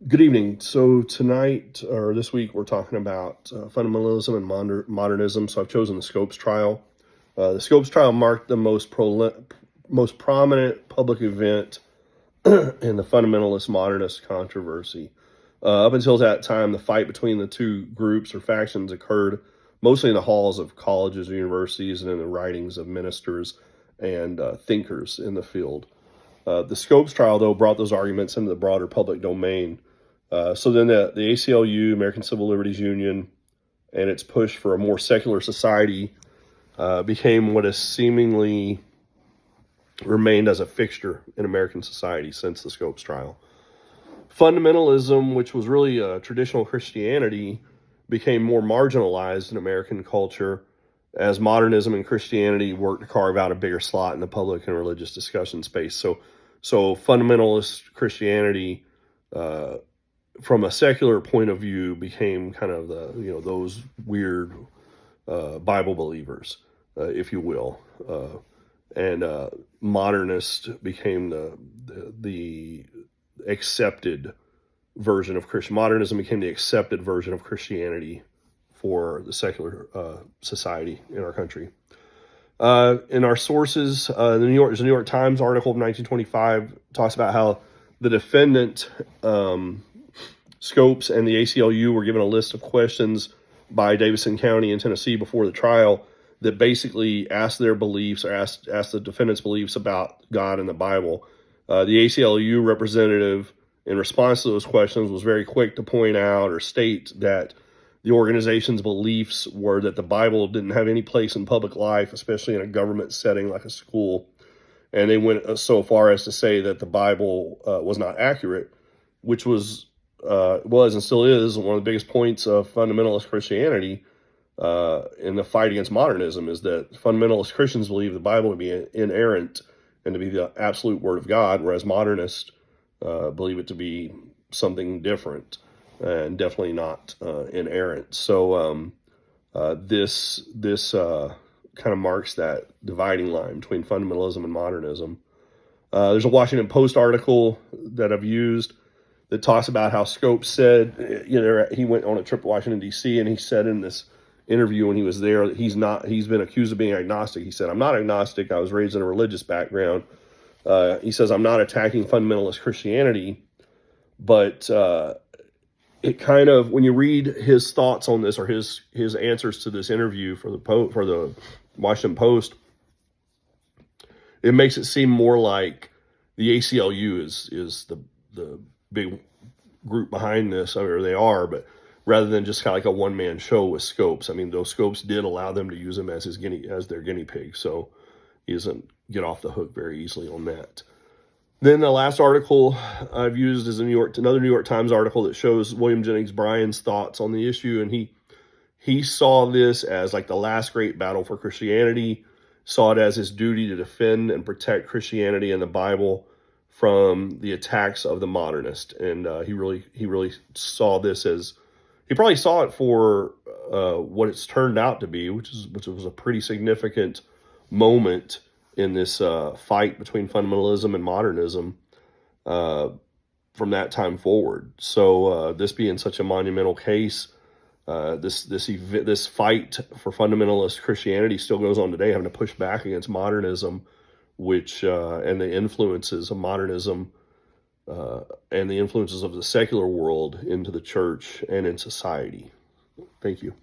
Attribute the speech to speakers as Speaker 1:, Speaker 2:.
Speaker 1: Good evening. So tonight, or this week, we're talking about fundamentalism and modernism. So I've chosen the Scopes trial. The Scopes trial marked the most prominent public event in the fundamentalist modernist controversy. Up until that time, the fight between the two groups or factions occurred mostly in the halls of colleges or universities and in the writings of ministers and thinkers in the field. The Scopes trial, though, brought those arguments into the broader public domain. So then the ACLU, American Civil Liberties Union, and its push for a more secular society became what has seemingly remained as a fixture in American society since the Scopes trial. Fundamentalism, which was really traditional Christianity, became more marginalized in American culture as modernism and Christianity worked to carve out a bigger slot in the public and religious discussion space. So fundamentalist Christianity, from a secular point of view, became kind of those weird Bible believers, if you will, and modernist became the accepted version of Christian. Modernism became the accepted version of Christianity for the secular society in our country. In our sources, there's a New York Times article from 1925 talks about how the defendant, Scopes, and the ACLU were given a list of questions by Davidson County in Tennessee before the trial that basically asked their beliefs or asked the defendant's beliefs about God and the Bible. The ACLU representative, in response to those questions, was very quick to point out or state that the organization's beliefs were that the Bible didn't have any place in public life, especially in a government setting like a school. And they went so far as to say that the Bible was not accurate, which was and still is one of the biggest points of fundamentalist Christianity in the fight against modernism, is that fundamentalist Christians believe the Bible to be inerrant and to be the absolute word of God, whereas modernists believe it to be something different and definitely not inerrant. So this kind of marks that dividing line between fundamentalism and modernism. There's a Washington Post article that I've used that talks about how Scopes said, he went on a trip to Washington, D.C., and he said in this interview when he was there that he's been accused of being agnostic. He said, "I'm not agnostic. I was raised in a religious background." He says, "I'm not attacking fundamentalist Christianity," but it kind of, when you read his thoughts on this or his answers to this interview for the Washington Post, it makes it seem more like the ACLU is the big group behind this, or they are, but rather than just kind of like a one-man show with Scopes. I mean, those Scopes did allow them to use him as their guinea pig, so he doesn't get off the hook very easily on that. Then the last article I've used is another New York Times article that shows William Jennings Bryan's thoughts on the issue, and he saw this as like the last great battle for Christianity, saw it as his duty to defend and protect Christianity and the Bible from the attacks of the modernist, and he really saw this as, he probably saw it for what it's turned out to be, which was a pretty significant moment in this fight between fundamentalism and modernism from that time forward. So this being such a monumental case, this fight for fundamentalist Christianity still goes on today, having to push back against modernism, which and the influences of modernism and the influences of the secular world into the church and in society. Thank you.